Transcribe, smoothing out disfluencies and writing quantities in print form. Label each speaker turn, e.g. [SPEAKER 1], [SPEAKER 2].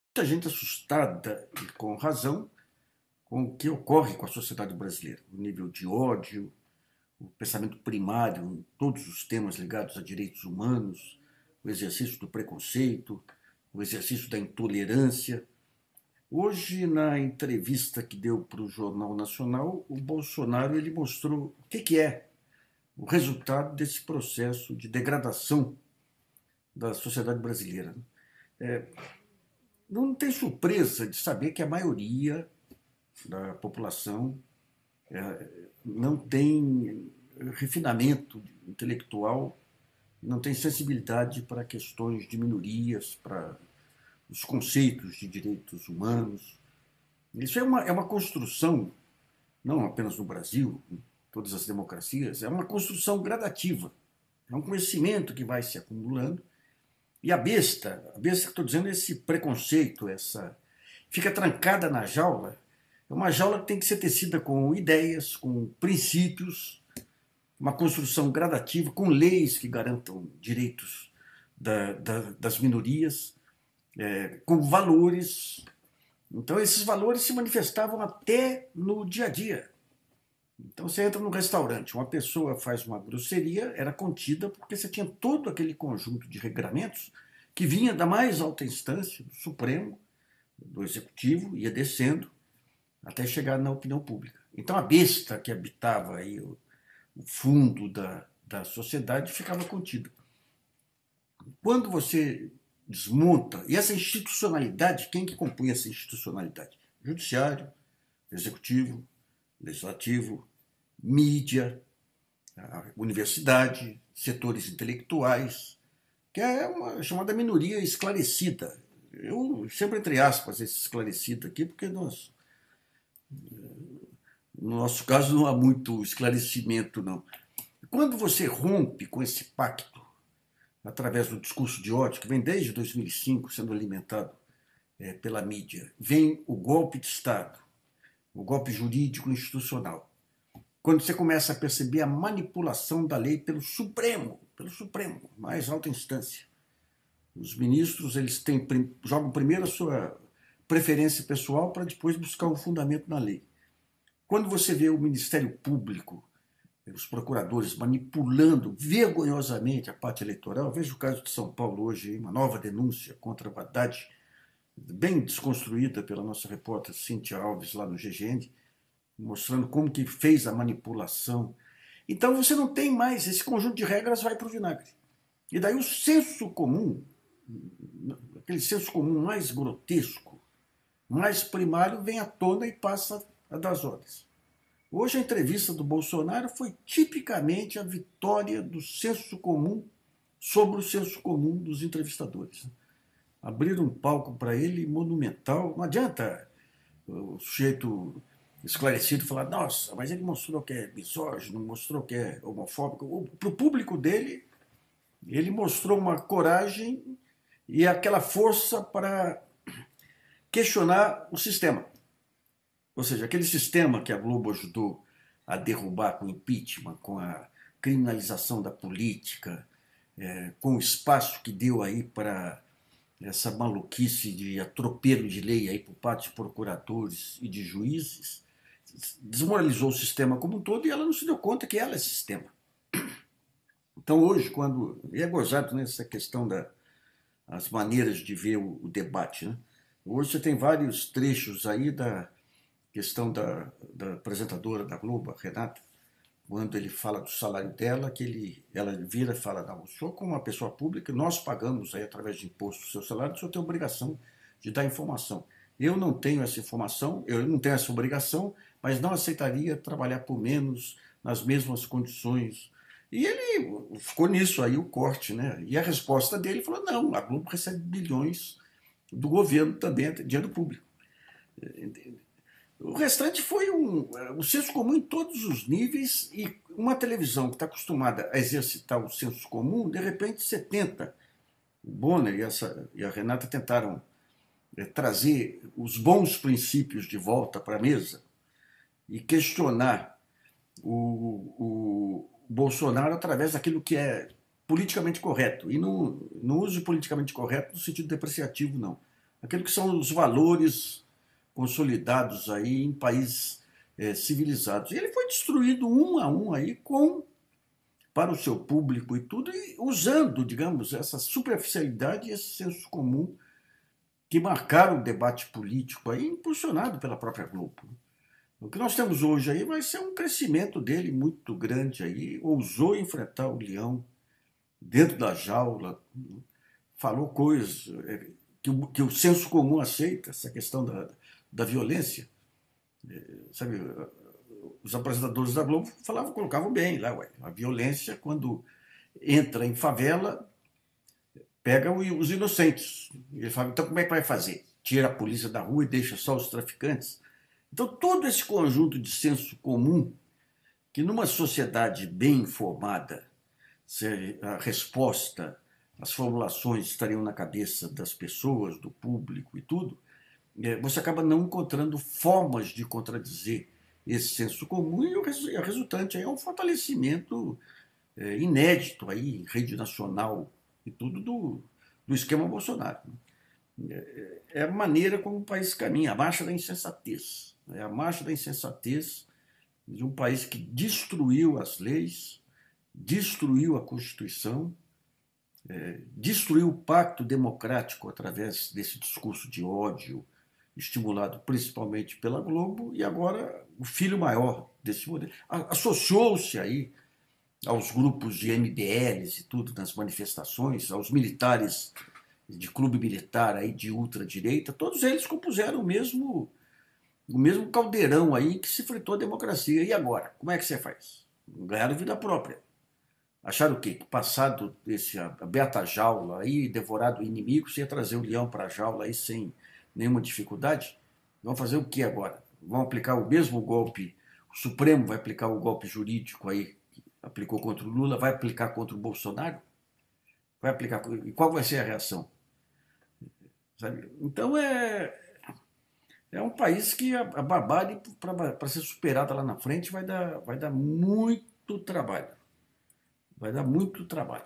[SPEAKER 1] Muita gente assustada, e com razão, com o que ocorre com a sociedade brasileira. O nível de ódio, o pensamento primário em todos os temas ligados a direitos humanos, o exercício do preconceito, o exercício da intolerância. Hoje, na entrevista que deu para o Jornal Nacional, o Bolsonaro ele mostrou o que é o resultado desse processo de degradação da sociedade brasileira. Não tem surpresa de saber que a maioria da população não tem refinamento intelectual, não tem sensibilidade para questões de minorias, para os conceitos de direitos humanos. Isso é uma construção, não apenas no Brasil, em todas as democracias, é uma construção gradativa. É um conhecimento que vai se acumulando. E a besta que estou dizendo é esse preconceito, fica trancada na jaula. É uma jaula que tem que ser tecida com ideias, com princípios, uma construção gradativa, com leis que garantam direitos das minorias, com valores. Então, esses valores se manifestavam até no dia a dia. Então, você entra num restaurante, uma pessoa faz uma grosseria, era contida porque você tinha todo aquele conjunto de regramentos que vinha da mais alta instância, do Supremo, do Executivo, ia descendo até chegar na opinião pública. Então, a besta que habitava aí o fundo da sociedade ficava contida. Quando você desmonta, e essa institucionalidade, quem que compõe essa institucionalidade? Judiciário, Executivo, Legislativo, mídia, universidade, setores intelectuais, que é uma chamada minoria esclarecida. Eu sempre entre aspas esse esclarecido aqui, porque no nosso caso não há muito esclarecimento, não. Quando você rompe com esse pacto, através do discurso de ódio, que vem desde 2005 sendo alimentado pela mídia, vem o golpe de Estado, o golpe jurídico institucional. Quando você começa a perceber a manipulação da lei pelo Supremo, mais alta instância. Os ministros eles jogam primeiro a sua preferência pessoal para depois buscar um fundamento na lei. Quando você vê o Ministério Público, os procuradores manipulando vergonhosamente a parte eleitoral, veja o caso de São Paulo hoje, uma nova denúncia contra o Haddad, bem desconstruída pela nossa repórter Cíntia Alves lá no GGN, mostrando como que fez a manipulação. Então você não tem mais, esse conjunto de regras vai para o vinagre. E daí o senso comum, aquele senso comum mais grotesco, mais primário, vem à tona e passa a dar as ordens. Hoje a entrevista do Bolsonaro foi tipicamente a vitória do senso comum sobre o senso comum dos entrevistadores. Abriram um palco para ele monumental. Não adianta o sujeito esclarecido falar, nossa, mas ele mostrou que é misógino, mostrou que é homofóbico. Para o público dele, ele mostrou uma coragem e aquela força para questionar o sistema. Ou seja, aquele sistema que a Globo ajudou a derrubar com o impeachment, com a criminalização da política, com o espaço que deu aí para essa maluquice de atropelo de lei aí por parte de procuradores e de juízes, desmoralizou o sistema como um todo e ela não se deu conta que ela é sistema. Então hoje, e é gozado nessa questão das maneiras de ver o debate, né? Hoje você tem vários trechos aí da questão da apresentadora da Globo, a Renata, quando ele fala do salário dela, ela vira e fala, não, o senhor como uma pessoa pública, nós pagamos aí através de imposto o seu salário, o senhor tem a obrigação de dar informação. Eu não tenho essa informação, eu não tenho essa obrigação, mas não aceitaria trabalhar por menos, nas mesmas condições. E ele ficou nisso aí, o corte, né? E a resposta dele falou, não, a Globo recebe bilhões do governo também, dinheiro público. O restante foi o senso comum em todos os níveis e uma televisão que está acostumada a exercitar o senso comum, de repente você tenta, o Bonner e a Renata tentaram trazer os bons princípios de volta para a mesa e questionar o Bolsonaro através daquilo que é politicamente correto. E não uso politicamente correto no sentido depreciativo, não. Aquilo que são os valores consolidados aí em países civilizados. E ele foi destruído um a um aí para o seu público e tudo, e usando, digamos, essa superficialidade e esse senso comum que marcaram o debate político aí, impulsionado pela própria Globo. O que nós temos hoje aí vai ser um crescimento dele muito grande aí, ousou enfrentar o leão dentro da jaula, falou coisas que o senso comum aceita, essa questão da violência. Sabe, os apresentadores da Globo colocavam bem lá, ué, a violência, quando entra em favela, pega os inocentes. Ele fala, então como é que vai fazer? Tira a polícia da rua e deixa só os traficantes? Então todo esse conjunto de senso comum, que numa sociedade bem informada, a resposta, as formulações estariam na cabeça das pessoas, do público e tudo, você acaba não encontrando formas de contradizer esse senso comum e o resultante é um fortalecimento inédito aí, em rede nacional e tudo do esquema Bolsonaro. É a maneira como o país caminha, a marcha da insensatez. É a marcha da insensatez de um país que destruiu as leis, destruiu a Constituição, destruiu o pacto democrático através desse discurso de ódio, estimulado principalmente pela Globo, e agora o filho maior desse modelo associou-se aí aos grupos de MBLs e tudo, nas manifestações, aos militares de clube militar aí de ultradireita, todos eles compuseram o mesmo caldeirão aí que se fritou a democracia. E agora? Como é que você faz? Ganharam vida própria. Acharam o quê? Que passado esse aberta a jaula aí, devorado o inimigo, você ia trazer o leão para a jaula aí sem nenhuma dificuldade? Vão fazer o que agora? Vão aplicar o mesmo golpe? O Supremo vai aplicar o golpe jurídico aí, que aplicou contra o Lula, vai aplicar contra o Bolsonaro? Vai aplicar? E qual vai ser a reação? Sabe? Então é um país que a barbárie, para ser superada lá na frente, vai dar muito trabalho. Vai dar muito trabalho.